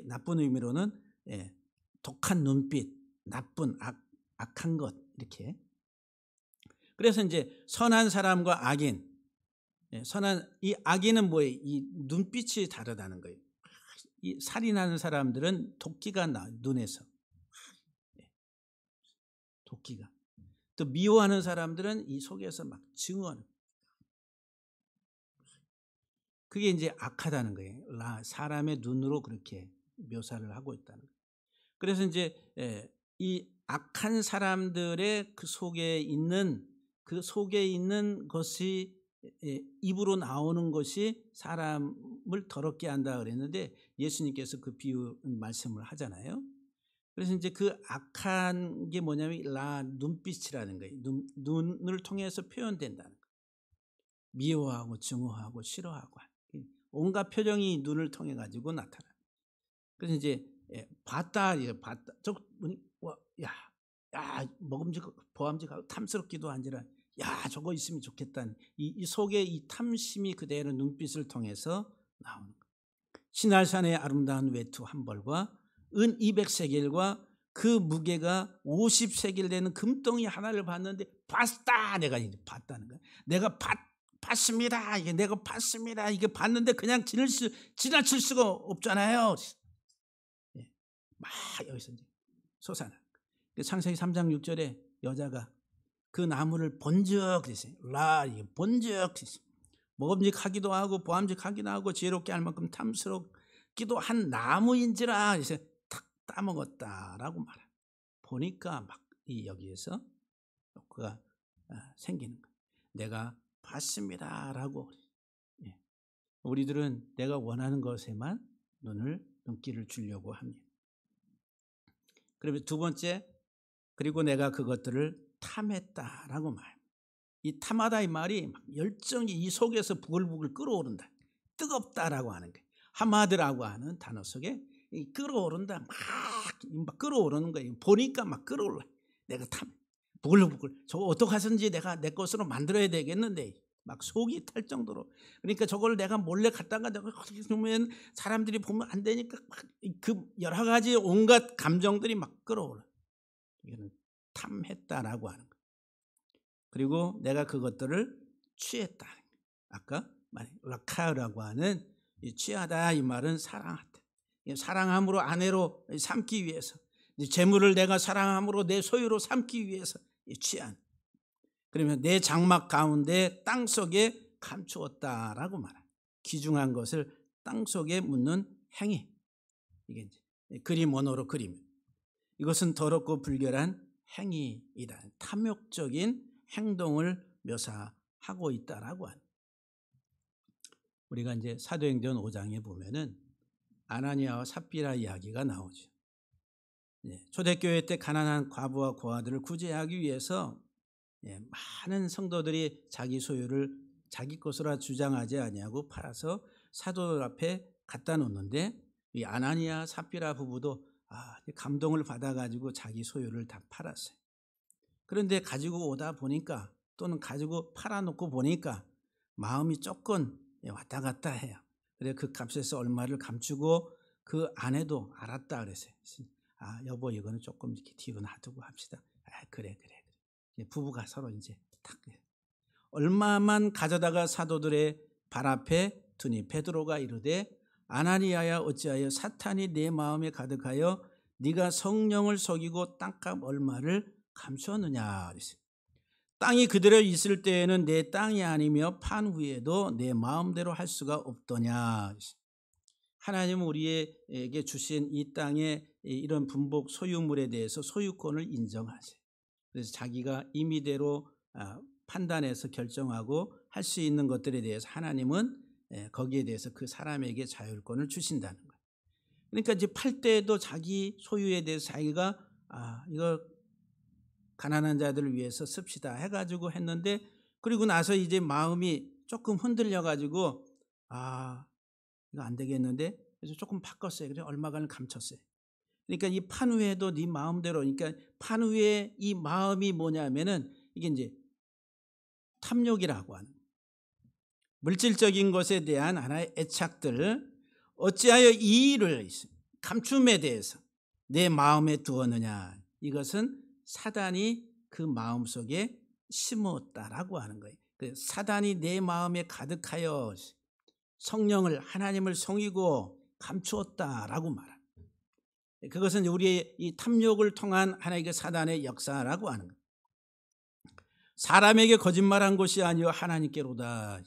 나쁜 의미로는 독한 눈빛, 나쁜 악한 것 이렇게. 그래서 이제 선한 사람과 악인, 이 악인은 뭐예요? 이 눈빛이 다르다는 거예요. 이 살인하는 사람들은 도끼가 나 눈에서, 도끼가. 또 미워하는 사람들은 이 속에서 막 증오하는. 그게 이제 악하다는 거예요. 사람의 눈으로 그렇게 묘사를 하고 있다는 거예요. 그래서 이제 이 악한 사람들의 그 속에 있는 것이 입으로 나오는 것이 사람을 더럽게 한다 그랬는데 예수님께서 그 비유 말씀을 하잖아요. 그래서 이제 그 악한 게 뭐냐면 눈빛이라는 거예요. 눈을 통해서 표현된다는 거예요. 미워하고 증오하고 싫어하고 온갖 표정이 눈을 통해 가지고 나타나요. 그래서 이제 봤다. 저 보니 야 먹음직하고 보암직하고 탐스럽기도 한지라 야 저거 있으면 좋겠다는 이 속에 이 탐심이 그대로 눈빛을 통해서 나오는 거예요. 신할산의 아름다운 외투 한 벌과 은 200세겔과 그 무게가 50세겔 되는 금덩이 하나를 봤는데 봤다. 내가 이제 봤다는 거야. 내가 봤습니다. 이게 내가 봤습니다. 이게 봤는데 그냥 지나칠 수가 없잖아요. 막 여기서 이제 솟아나. 창세기 3장 6절에 여자가 그 나무를 본적 그랬어요. 본적 그랬어요. 먹음직하기도 하고 보암직하기도 하고 지혜롭게 할 만큼 탐스럽기도 한 나무인지라 그래서 탁 따먹었다라고 말합니다. 보니까 막 여기에서 욕구가 생기는 거예요. 내가 봤습니다라고. 우리들은 내가 원하는 것에만 눈길을 주려고 합니다. 그리고 두 번째, 그리고 내가 그것들을 탐했다라고 말합니다. 이 탐하다 이 말이 막 열정이 이 속에서 부글부글 끓어오른다. 뜨겁다라고 하는 거예요. 하마드라고 하는 단어 속에 끓어오른다. 막 끓어오르는 거예요. 보니까 막 끓어올라. 내가 부글부글. 저거 어떡하든지 내가 내 것으로 만들어야 되겠는데 막 속이 탈 정도로. 그러니까 저걸 내가 몰래 갖다가 내가 어떻게 보면 사람들이 보면 안 되니까 막 그 여러 가지 온갖 감정들이 막 끓어올라. 이거는 탐했다라고 하는 거예요. 그리고 내가 그것들을 취했다. 아까 라카라고 하는 취하다 이 말은 사랑하다. 사랑함으로 아내로 삼기 위해서, 재물을 내가 사랑함으로 내 소유로 삼기 위해서 취한. 그러면 내 장막 가운데 땅 속에 감추었다라고 말합니다. 귀중한 것을 땅 속에 묻는 행위. 이게 그림 원어로 그림. 이것은 더럽고 불결한 행위이다. 탐욕적인 행동을 묘사하고 있다라고 합니다. 우리가 이제 사도행전 5장에 보면은 아나니아와 삽비라 이야기가 나오죠. 초대교회 때 가난한 과부와 고아들을 구제하기 위해서 많은 성도들이 자기 소유를 자기 것으로 주장하지 아니하고 팔아서 사도들 앞에 갖다 놓는데 이 아나니아 삽비라 부부도 감동을 받아가지고 자기 소유를 다 팔았어요. 그런데 가지고 오다 보니까 또는 가지고 팔아놓고 보니까 마음이 조금 왔다 갔다 해요. 그래서 그 값에서 얼마를 감추고 그 아내도 알았다 그랬어요. 여보 이거는 조금 이렇게 뒤로 놔두고 합시다. 그래. 부부가 서로 이제 탁 얼마만 가져다가 사도들의 발 앞에 두니 베드로가 이르되 아나니아야 어찌하여 사탄이 내 마음에 가득하여 네가 성령을 속이고 땅값 얼마를 감추었느냐 그랬어요. 땅이 그대로 있을 때에는 내 땅이 아니며 판 후에도 내 마음대로 할 수가 없더냐. 하나님은 우리에게 주신 이 땅의 이런 분복 소유물에 대해서 소유권을 인정하세요. 그래서 자기가 임의대로 판단해서 결정하고 할 수 있는 것들에 대해서 하나님은 거기에 대해서 그 사람에게 자율권을 주신다는 거예요. 그러니까 이제 팔 때도 자기 소유에 대해서 자기가 이거 가난한 자들을 위해서 씁시다 해가지고 했는데 그리고 나서 이제 마음이 조금 흔들려가지고 이거 안 되겠는데 그래서 조금 바꿨어요. 그래서 얼마간을 감췄어요. 그러니까 이 판 후에도 네 마음대로 그러니까 판 후에 이 마음이 뭐냐면은 이게 이제 탐욕이라고 하는 물질적인 것에 대한 하나의 애착들 어찌하여 이 일을 감춤에 대해서 내 마음에 두었느냐 이것은 사단이 그 마음속에 심었다라고 하는 거예요. 사단이 내 마음에 가득하여 성령을 하나님을 속이고 감추었다라고 말합니다. 그것은 우리의 이 탐욕을 통한 하나님의 사단의 역사라고 하는 거예요. 사람에게 거짓말한 것이 아니요 하나님께로다.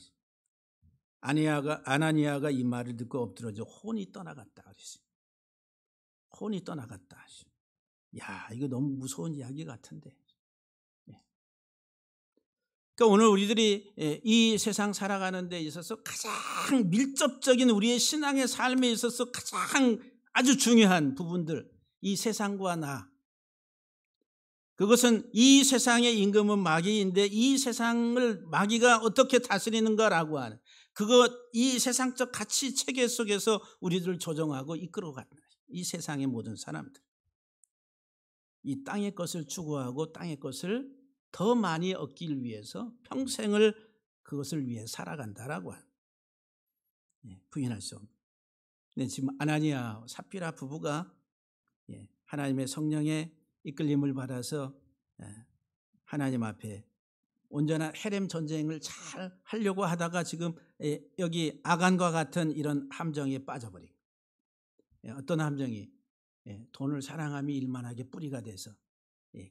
아나니아가 이 말을 듣고 엎드러져 혼이 떠나갔다 그랬어요. 혼이 떠나갔다. 야, 이거 너무 무서운 이야기 같은데. 그러니까 오늘 우리들이 이 세상 살아가는 데 있어서 가장 밀접적인 우리의 신앙의 삶에 있어서 가장 아주 중요한 부분들, 이 세상과 나. 그것은 이 세상의 임금은 마귀인데 이 세상을 마귀가 어떻게 다스리는가라고 하는 이 세상적 가치 체계 속에서 우리들을 조정하고 이끌어가는 이 세상의 모든 사람들. 이 땅의 것을 추구하고 땅의 것을 더 많이 얻기 위해서 평생을 그것을 위해 살아간다라고 하는 부인할 수 없는. 근데 지금 아나니아 삽비라 부부가 하나님의 성령의 이끌림을 받아서 하나님 앞에 온전한 헤렘 전쟁을 잘 하려고 하다가 지금 여기 아간과 같은 이런 함정에 빠져버리고 어떤 함정이 돈을 사랑함이 일만하게 뿌리가 돼서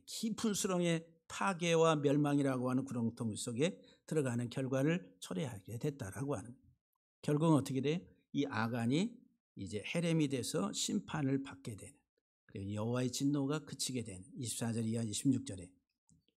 깊은 수렁의 파괴와 멸망이라고 하는 구렁텅이 속에 들어가는 결과를 초래하게 됐다라고 하는 거예요. 결국은 어떻게 돼요? 이 아간이 이제 헤렘이 돼서 심판을 받게 되는 그리고 여호와의 진노가 그치게 되는 24절 이하 26절에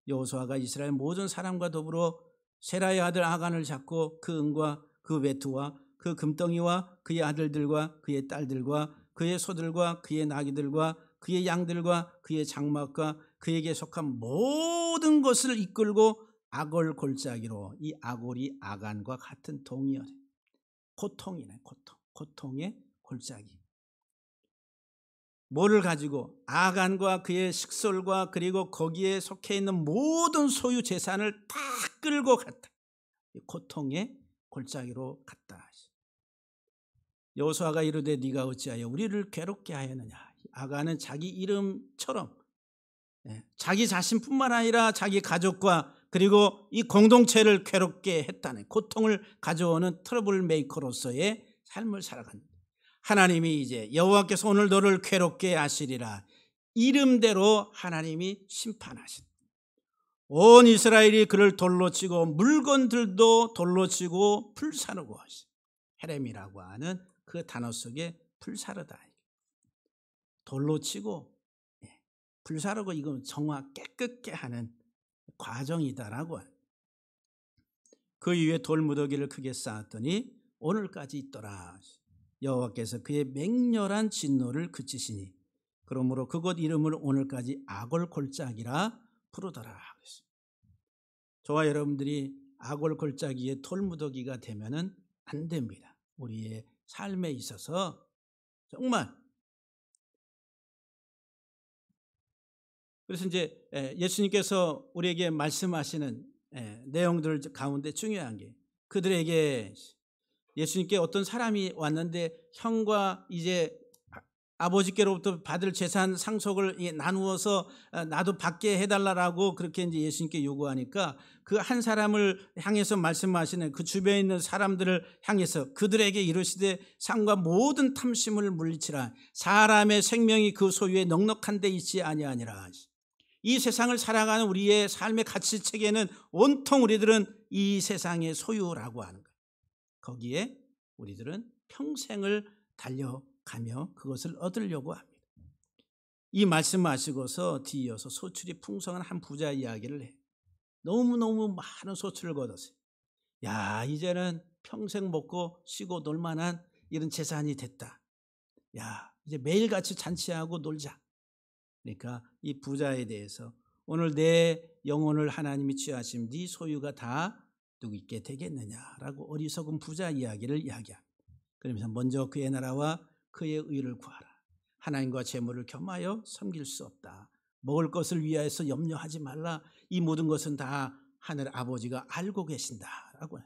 여호수아가 이스라엘 모든 사람과 더불어 세라의 아들 아간을 잡고 그 은과 그 외투와 그 금덩이와 그의 아들들과 그의 딸들과 그의 소들과 그의 나귀들과 그의 양들과 그의 장막과 그에게 속한 모든 것을 이끌고 아골 골짜기로 이 아골이 아간과 같은 동이어요. 고통이네 고통의 골짜기. 뭐를 가지고 아간과 그의 식솔과 그리고 거기에 속해 있는 모든 소유 재산을 다 끌고 갔다. 고통의 골짜기로 갔다. 여호수아가 이르되 네가 어찌하여 우리를 괴롭게 하였느냐. 아간은 자기 이름처럼 자기 자신뿐만 아니라 자기 가족과 그리고 이 공동체를 괴롭게 했다는 고통을 가져오는 트러블 메이커로서의 삶을 살아간다. 하나님이 이제 여호와께서 오늘 너를 괴롭게 하시리라. 이름대로 하나님이 심판하신다. 온 이스라엘이 그를 돌로 치고 물건들도 돌로 치고 불사르고 하시. 헤렘이라고 하는 그 단어 속에 불사르다. 돌로 치고 불사르고 이건 정화 깨끗게 하는 과정이다라고. 그 이후에 돌무더기를 크게 쌓았더니 오늘까지 있더라. 여호와께서 그의 맹렬한 진노를 그치시니 그러므로 그곳 이름을 오늘까지 아골골짜기라 부르더라. 저와 여러분들이 아골골짜기의 돌무더기가 되면은 안 됩니다. 우리의 삶에 있어서 정말. 그래서 이제 예수님께서 우리에게 말씀하시는 내용들 가운데 중요한 게, 그들에게 예수님께 어떤 사람이 왔는데 형과 이제 아버지께로부터 받을 재산 상속을 나누어서 나도 받게 해달라고 그렇게 이제 예수님께 요구하니까 그 한 사람을 향해서 말씀하시는 그 주변에 있는 사람들을 향해서 그들에게 이르시되 상과 모든 탐심을 물리치라. 사람의 생명이 그 소유에 넉넉한 데 있지 아니하니라. 이 세상을 살아가는 우리의 삶의 가치체계는 온통 우리들은 이 세상의 소유라고 하는 거예요. 거기에 우리들은 평생을 달려가며 그것을 얻으려고 합니다. 이 말씀하시고서 뒤이어서 소출이 풍성한 한 부자 이야기를 해요. 너무너무 많은 소출을 거뒀어요. 야, 이제는 평생 먹고 쉬고 놀만한 이런 재산이 됐다. 야, 이제 매일같이 잔치하고 놀자. 그러니까 이 부자에 대해서 오늘 내 영혼을 하나님이 취하심 네 소유가 다 누구께 되겠느냐라고 어리석은 부자 이야기를 이야기합니다. 그러면서 먼저 그의 나라와 그의 의를 구하라. 하나님과 재물을 겸하여 섬길 수 없다. 먹을 것을 위하여서 염려하지 말라. 이 모든 것은 다 하늘 아버지가 알고 계신다라고.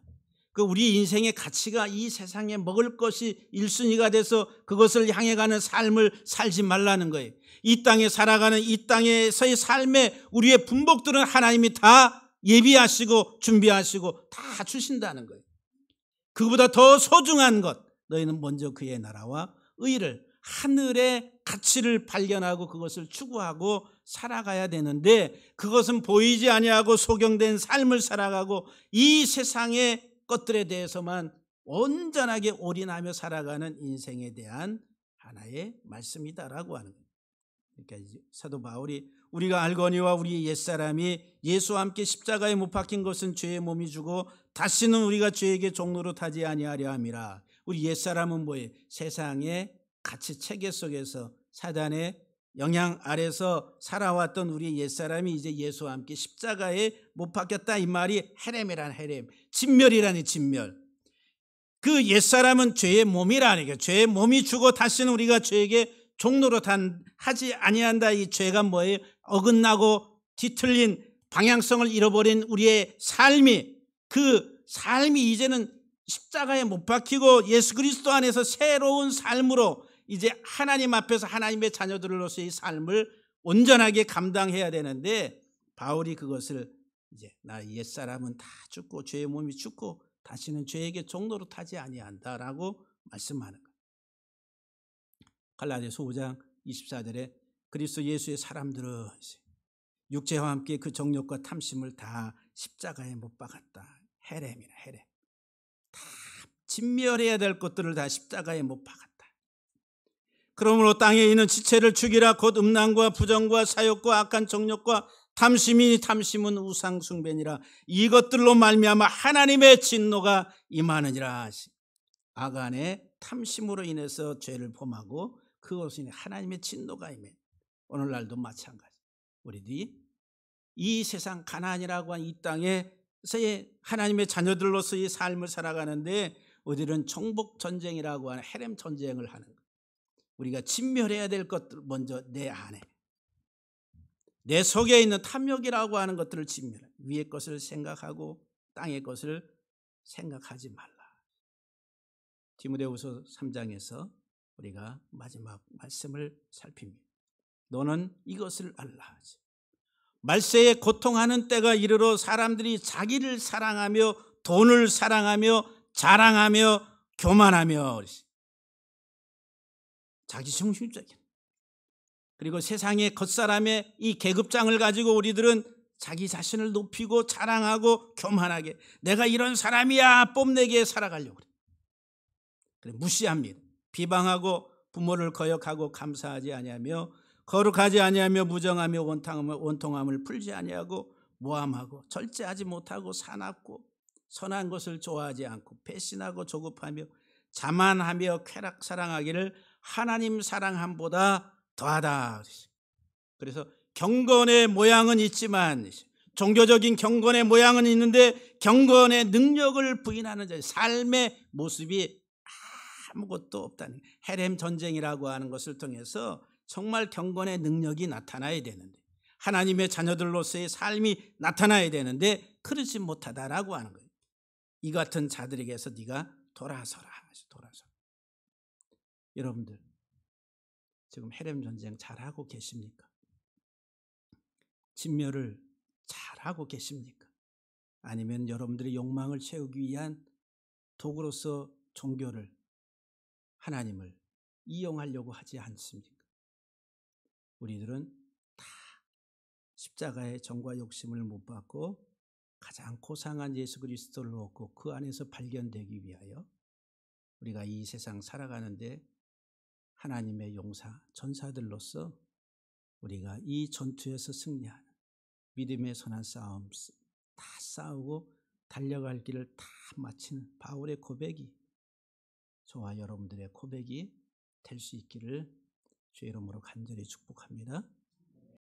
그 우리 인생의 가치가 이 세상에 먹을 것이 1순위가 돼서 그것을 향해 가는 삶을 살지 말라는 거예요. 이 땅에 살아가는 이 땅에서의 삶에 우리의 분복들은 하나님이 다 예비하시고 준비하시고 다 주신다는 거예요. 그보다 더 소중한 것, 너희는 먼저 그의 나라와 의를, 하늘의 가치를 발견하고 그것을 추구하고 살아가야 되는데, 그것은 보이지 아니하고 소경된 삶을 살아가고 이 세상의 것들에 대해서만 온전하게 올인하며 살아가는 인생에 대한 하나의 말씀이다라고 하는 거예요. 그러니까 사도 바울이 우리가 알거니와 우리 옛사람이 예수와 함께 십자가에 못 박힌 것은 죄의 몸이 주고 다시는 우리가 죄에게 종로로 타지 아니하려 함이라. 우리 옛사람은 뭐예요? 세상의 가치 체계 속에서 사단의 영향 아래서 살아왔던 우리 옛사람이 이제 예수와 함께 십자가에 못 박혔다. 이 말이 헤렘이란 헤렘, 진멸이라는 진멸. 그 옛사람은 죄의 몸이라는 게, 죄의 몸이 주고 다시는 우리가 죄에게 종로로 하지 아니한다. 이 죄가 뭐예요? 어긋나고 뒤틀린 방향성을 잃어버린 우리의 삶이, 그 삶이 이제는 십자가에 못 박히고 예수 그리스도 안에서 새로운 삶으로 이제 하나님 앞에서 하나님의 자녀들로서의 삶을 온전하게 감당해야 되는데, 바울이 그것을 이제 나 옛사람은 다 죽고 죄의 몸이 죽고 다시는 죄에게 종로로 타지 아니한다라고 말씀하는 거예요. 갈라디아서 5장 24절에 그리스도 예수의 사람들은 육체와 함께 그 정욕과 탐심을 다 십자가에 못 박았다. 헤렘이라 헤렘. 다 진멸해야 될 것들을 다 십자가에 못 박았다. 그러므로 땅에 있는 지체를 죽이라. 곧 음란과 부정과 사욕과 악한 정욕과 탐심이니 탐심은 우상 숭배니라. 이것들로 말미암아 하나님의 진노가 임하느니라. 아간의 탐심으로 인해서 죄를 범하고 그것은 하나님의 진노가 임해. 오늘날도 마찬가지. 우리들이 이 세상 가나안이라고 하는 이 땅에서의 하나님의 자녀들로서의 삶을 살아가는데 우리들은 정복 전쟁이라고 하는 헤렘 전쟁을 하는 거예요. 우리가 진멸해야 될 것들 먼저 내 안에, 내 속에 있는 탐욕이라고 하는 것들을 진멸해. 위의 것을 생각하고 땅의 것을 생각하지 말라. 디모데후서 3장에서 우리가 마지막 말씀을 살핍니다. 너는 이것을 알라. 말세에 고통하는 때가 이르러 사람들이 자기를 사랑하며 돈을 사랑하며 자랑하며 교만하며 자기 중심적인, 그리고 세상의 겉사람의 이 계급장을 가지고 우리들은 자기 자신을 높이고 자랑하고 교만하게 내가 이런 사람이야 뽐내게 살아가려고 그래. 무시합니다. 비방하고 부모를 거역하고 감사하지 아니하며 거룩하지 아니하며 무정하며 원통함을 풀지 아니하고 모함하고 절제하지 못하고 사납고 선한 것을 좋아하지 않고 배신하고 조급하며 자만하며 쾌락 사랑하기를 하나님 사랑함보다 더하다. 그래서 경건의 모양은 있지만, 종교적인 경건의 모양은 있는데 경건의 능력을 부인하는 자의 삶의 모습이 아무것도 없다는, 헤렘 전쟁이라고 하는 것을 통해서 정말 경건의 능력이 나타나야 되는데, 하나님의 자녀들로서의 삶이 나타나야 되는데 그렇지 못하다라고 하는 거예요. 이 같은 자들에게서 네가 돌아서라. 돌아서. 여러분들 지금 헤렘 전쟁 잘하고 계십니까? 진멸을 잘하고 계십니까? 아니면 여러분들의 욕망을 채우기 위한 도구로서 종교를, 하나님을 이용하려고 하지 않습니까? 우리들은 다 십자가의 정과 욕심을 못 받고 가장 고상한 예수 그리스도를 얻고 그 안에서 발견되기 위하여 우리가 이 세상 살아가는데 하나님의 용사, 전사들로서 우리가 이 전투에서 승리하는 믿음의 선한 싸움 다 싸우고 달려갈 길을 다 마치는 바울의 고백이 저와 여러분들의 고백이 될 수 있기를 주의 이름으로 간절히 축복합니다.